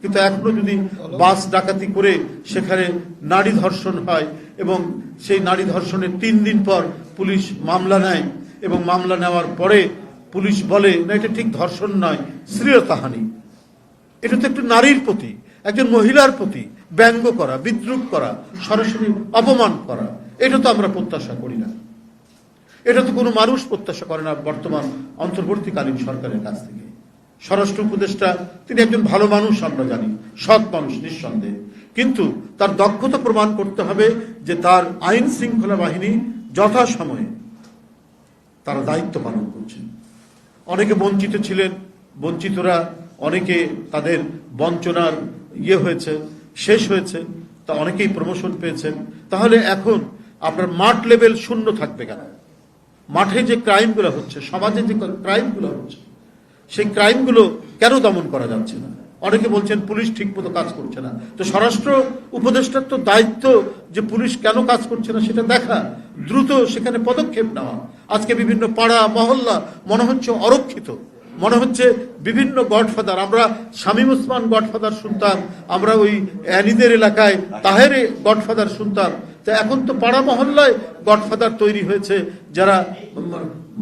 কিন্তু এখনো যদি বাস ডাকাতি করে সেখানে নারী ধর্ষণ হয় এবং সেই নারী ধর্ষণের 3 দিন পর পুলিশ মামলা নেয় এবং মামলা নেওয়ার পরে পুলিশ বলে না এটা ঠিক ধর্ষণ নয়, শ্লীলতাহানি, এটা তো একটু নারীর প্রতি, একজন মহিলার প্রতি ব্যঙ্গ করা, বিদ্রুপ করা, সরাসরি অপমান করা, এটা তো আমরা প্রত্যাশা করি না। এটা তো কোনো মানুষ প্রত্যাশা করে না বর্তমান অন্তর্বর্তীকালীন সরকারের কাছ থেকে। স্বরাষ্ট্র উপদেষ্টা তিনি একজন ভালো মানুষ, আমরা জানি, সৎ মানুষ নিঃসন্দেহে, কিন্তু তার দক্ষতা প্রমাণ করতে হবে যে তার আইন শৃঙ্খলা বাহিনী যথাসময়ে তারা দায়িত্ব পালন করছেন। অনেকে বঞ্চিত ছিলেন, বঞ্চিতরা অনেকে তাদের বঞ্চনার হয়েছে, শেষ হয়েছে, তা অনেকেই প্রমোশন পেয়েছেন। তাহলে এখন আপনার মাঠ লেভেল শূন্য থাকবে কেন? মাঠে যে ক্রাইমগুলো হচ্ছে, সমাজে যে ক্রাইমগুলো হচ্ছে, সেই ক্রাইমগুলো কেন দমন করা যাচ্ছে না? অনেকে বলছেন পুলিশ ঠিক মতো কাজ করছে না। তো স্বরাষ্ট্র উপদেষ্টার তো দায়িত্ব যে পুলিশ কেন কাজ করছে না সেটা দেখা, দ্রুত সেখানে পদক্ষেপ নেওয়া। আজকে বিভিন্ন পাড়া মহল্লা মনে হচ্ছে অরক্ষিত, মনে হচ্ছে বিভিন্ন গডফাদার, আমরা শামীম ওসমান গডফাদার শুনতাম, আমরা ওই অ্যানিদের এলাকায় তাহেরে গডফাদার শুনতাম, তা এখন তো পাড়া মহল্লায় গডফাদার তৈরি হয়েছে, যারা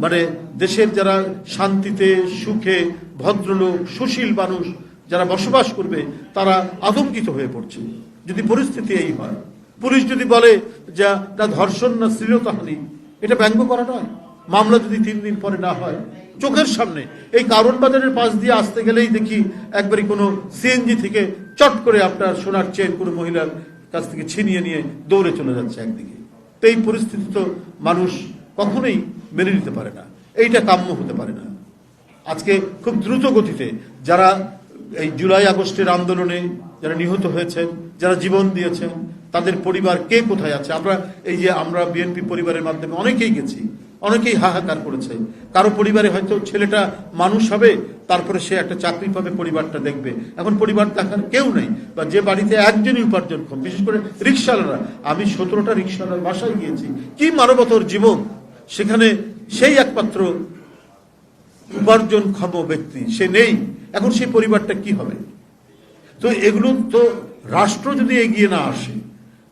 মানে দেশের যারা শান্তিতে সুখে ভদ্রলোক সুশীল মানুষ যারা বসবাস করবে তারা আতঙ্কিত হয়ে পড়ছে। যদি পরিস্থিতি এই হয়, পুলিশ যদি বলে যে না ধর্ষণ না শ্লীলতাহানি, এটা ব্যঙ্গ করা নয়। মামলা যদি 3 দিন পরে না হয়, চোখের সামনে এই কারণ বাজারের পাশ দিয়ে আসতে গেলেই দেখি একবারই কোনো সিএনজি থেকে চট করে আপনার সোনার চেন কোনো মহিলার কাছ থেকে ছিনিয়ে নিয়ে দৌড়ে চলে যাচ্ছে একদিকে। তো এই পরিস্থিতি তো মানুষ কখনোই মেনে নিতে পারে না, এইটা কাম্য হতে পারে না। আজকে খুব দ্রুত গতিতে যারা এই জুলাই আগস্টের আন্দোলনে যারা নিহত হয়েছেন, যারা জীবন দিয়েছেন, তাদের পরিবার কে কোথায় আছে? আমরা বিএনপি পরিবারের মাধ্যমে অনেকেই গেছি, অনেকেই হাহাকার করেছে। কারো পরিবারে হয়তো ছেলেটা মানুষ হবে, তারপরে সে একটা চাকরি পাবে, পরিবারটা দেখবে। এখন পরিবার দেখার কেউ নেই, বা যে বাড়িতে একজনই উপার্জনক্ষম, বিশেষ করে রিক্সাওয়ালারা। আমি 17টা রিক্সাওয়ালার বাসায় গিয়েছি, কি মানবতর জীবন সেখানে। সেই একমাত্র উপার্জনক্ষম ব্যক্তি সে নেই, এখন সেই পরিবারটা কি হবে? তো এগুলো তো রাষ্ট্র যদি এগিয়ে না আসে,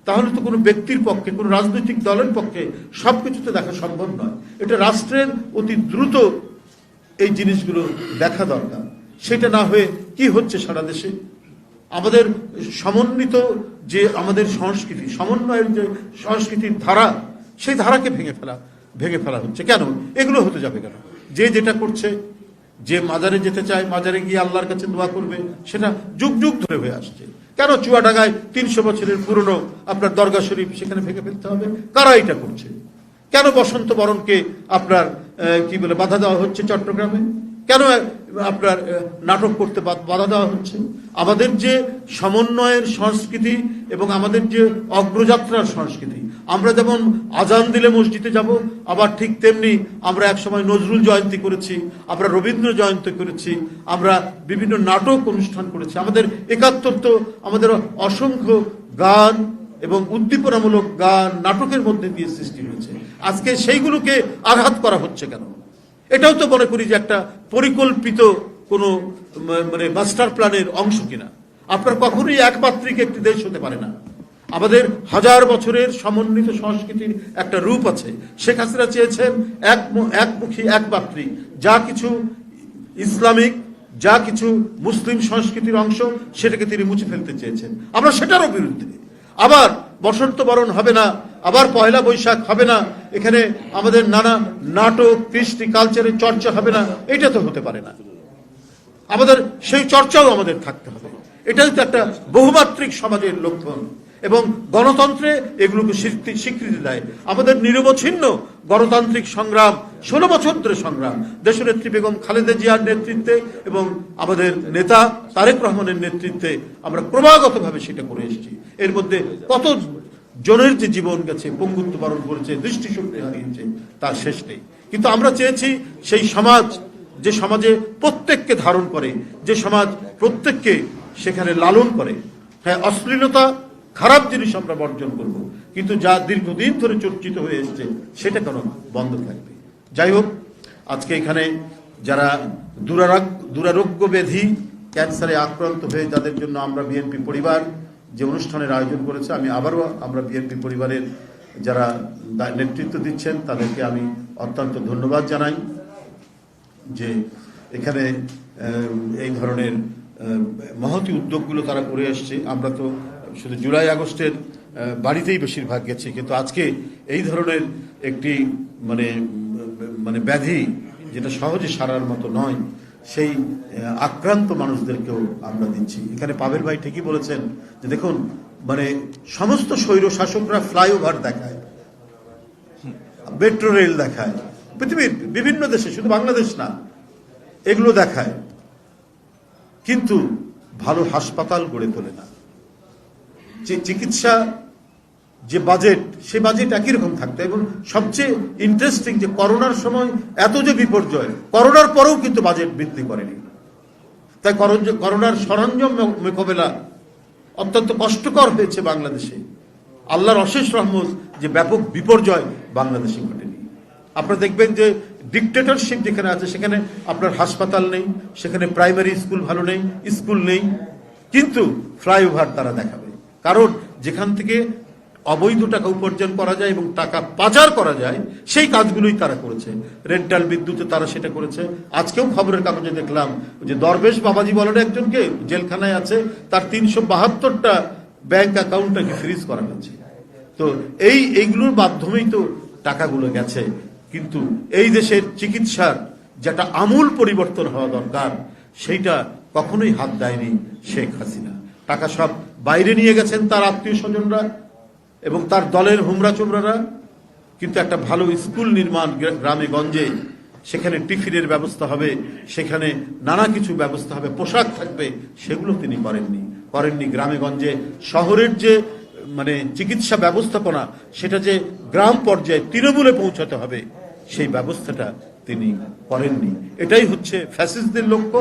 তাহলে তো কোনো ব্যক্তির পক্ষে, কোনো রাজনৈতিক দলের পক্ষে সবকিছুতে দেখা সম্ভব নয়। এটা রাষ্ট্রের অতি দ্রুত এই জিনিসগুলো দেখা দরকার। সেটা না হয়ে কি হচ্ছে সারা দেশে? আমাদের সমন্বিত যে আমাদের সংস্কৃতি, সমন্বয়ের যে সংস্কৃতির ধারা, সেই ধারাকে ভেঙে ফেলা হচ্ছে। কেন এগুলো হতে যাবে কেন? যে যেটা করছে, যে মাজারে যেতে চায়, মাজারে গিয়ে আল্লাহর কাছে দোয়া করবে, সেটা যুগ যুগ ধরে হয়ে আসছে। কেন চুয়াডাঙ্গায় 300 বছরের পুরনো আপনার দরগা শরীফ সেখানে ভেঙে ফেলতে হবে? কারা এটা করছে? কেন বসন্ত বরণকে আপনার বাধা দেওয়া হচ্ছে চট্টগ্রামে? কেন আপনার নাটক করতে বাধা দেওয়া হচ্ছে? আমাদের যে সমন্বয়ের সংস্কৃতি এবং আমাদের যে অগ্রযাত্রার সংস্কৃতি, আমরা যেমন আজান দিলে মসজিদে যাব, আবার ঠিক তেমনি আমরা একসময় নজরুল জয়ন্তী করেছি, আমরা রবীন্দ্র জয়ন্তী করেছি, আমরা বিভিন্ন নাটক অনুষ্ঠান করেছি। আমাদের 71 তো আমাদের অসংখ্য গান এবং উদ্দীপনামূলক গান নাটকের মধ্যে দিয়ে সৃষ্টি হয়েছে। আজকে সেইগুলোকে আঘাত করা হচ্ছে কেন? এটাও তো মনে করি যে একটা পরিকল্পিত কোনো মাস্টার প্ল্যানের অংশ কিনা। আপনার কখনোই একমাত্রিক একটি দেশ হতে পারে না। আমাদের 1000 বছরের সমন্বিত সংস্কৃতির একটা রূপ আছে। শেখ হাসিনা চেয়েছেন একমুখী একমাত্রিক, যা কিছু ইসলামিক, যা কিছু মুসলিম সংস্কৃতির অংশ, সেটাকে তিনি মুছে ফেলতে চেয়েছেন। আমরা সেটারও বিরুদ্ধে। আবার বসন্ত বরণ হবে না, আবার পয়লা বৈশাখ হবে না, এখানে আমাদের নানা নাটক, কৃষ্টি, কালচারের চর্চা হবে না, এটা তো হতে পারে না। আমাদের সেই চর্চাও আমাদের থাকতে হবে। এটাই তো একটা বহুমাত্রিক সমাজের লক্ষণ। এবং গণতন্ত্রে এগুলোকে স্বীকৃতি দেয়। আমাদের নিরবচ্ছিন্ন গণতান্ত্রিক সংগ্রাম, 16 বছর ধরে সংগ্রাম, দেশনেত্রী বেগম খালেদা জিয়ার নেতৃত্বে এবং আমাদের নেতা তারেক রহমানের নেতৃত্বে আমরা ক্রমাগতভাবে সেটা করে এসেছি। এর মধ্যে কত জনের যে জীবন গেছে, পঙ্গুত্ব বরণ করেছে, দৃষ্টিশক্তি হারিয়েছে, তার শেষ নেই। কিন্তু আমরা চেয়েছি সেই সমাজ, যে সমাজে প্রত্যেককে ধারণ করে, যে সমাজ প্রত্যেককে সেখানে লালন করে। হ্যাঁ, অশ্লীলতা, খারাপ জিনিস আমরা বর্জন করব, কিন্তু যা দীর্ঘদিন ধরে চর্চিত হয়ে এসছে সেটা কেন বন্ধ থাকবে? যাই হোক, আজকে এখানে যারা দুরারোগ্য ব্যাধি ক্যান্সারে আক্রান্ত হয়ে যাদের জন্য আমরা বিএনপি পরিবার যে অনুষ্ঠানের আয়োজন করেছে, আমি আবারও আমরা বিএনপি পরিবারের যারা নেতৃত্ব দিচ্ছেন তাদেরকে আমি অত্যন্ত ধন্যবাদ জানাই যে এখানে এই ধরনের মহতী উদ্যোগগুলো তারা করে আসছে। আমরা তো শুধু জুলাই আগস্টের বাড়িতেই বেশিরভাগ গেছি, কিন্তু আজকে এই ধরনের একটি মানে মানে ব্যাধি যেটা সহজে সারার মতো নয়, সেই আক্রান্ত মানুষদেরকেও আমরা দিচ্ছি। এখানে পাবেল ভাই ঠিকই বলেছেন যে দেখুন, মানে সমস্ত স্বৈর শাসকরা ফ্লাইওভার দেখায়, মেট্রো রেল দেখায়, পৃথিবীর বিভিন্ন দেশে, শুধু বাংলাদেশ না, এগুলো দেখায়, কিন্তু ভালো হাসপাতাল গড়ে তোলে না। যে চিকিৎসা যে বাজেট, সে বাজেট একই রকম থাকতো। এবং সবচেয়ে ইন্টারেস্টিং যে করোনার সময় এত যে বিপর্যয়, করোনার পরেও কিন্তু বাজেট বৃদ্ধি করেনি। তাই করোনার সরঞ্জাম মোকাবেলা অত্যন্ত কষ্টকর হয়েছে বাংলাদেশে। আল্লাহর অশেষ রহমত যে ব্যাপক বিপর্যয় বাংলাদেশে ঘটেনি। আপনারা দেখবেন যে ডিকটেটরশিপ যেখানে আছে সেখানে আপনার হাসপাতাল নেই, সেখানে প্রাইমারি স্কুল ভালো নেই, স্কুল নেই, কিন্তু ফ্লাইওভার তারা দেখাবে। কারণ যেখান থেকে অবৈধ টাকা উপার্জন করা যায় এবং টাকা পাচার করা যায়, সেই কাজগুলোই তারা করেছে। রেন্টাল বিদ্যুতে তারা সেটা করেছে। আজকেও খবরের কাগজে দেখলাম যে দরবেশ বাবাজি বলেন একজনকে জেলখানায় আছে, তার ৩৭২টা ব্যাংক অ্যাকাউন্টটাকে ফ্রিজ করা হয়েছে। তো এইগুলোর মাধ্যমেই তো টাকাগুলো গেছে। কিন্তু এই দেশের চিকিৎসার যেটা আমূল পরিবর্তন হওয়া দরকার, সেইটা কখনোই হাত দেয়নি শেখ হাসিনা। টাকা সব বাইরে নিয়ে গেছেন তার আত্মীয় স্বজনরা এবং তার দলের হুমরা চোমরারা, কিন্তু একটা ভালো স্কুল নির্মাণ গ্রামে গঞ্জে, সেখানে টিফিনের ব্যবস্থা হবে, সেখানে নানা কিছু ব্যবস্থা হবে, পোশাক থাকবে, সেগুলো তিনি করেননি। গ্রামে গঞ্জে শহরের যে মানে চিকিৎসা ব্যবস্থাপনা, সেটা যে গ্রাম পর্যায়ে তৃণমূলে পৌঁছাতে হবে, সেই ব্যবস্থাটা তিনি করেননি। এটাই হচ্ছে ফ্যাসিস্টদের লক্ষ্য।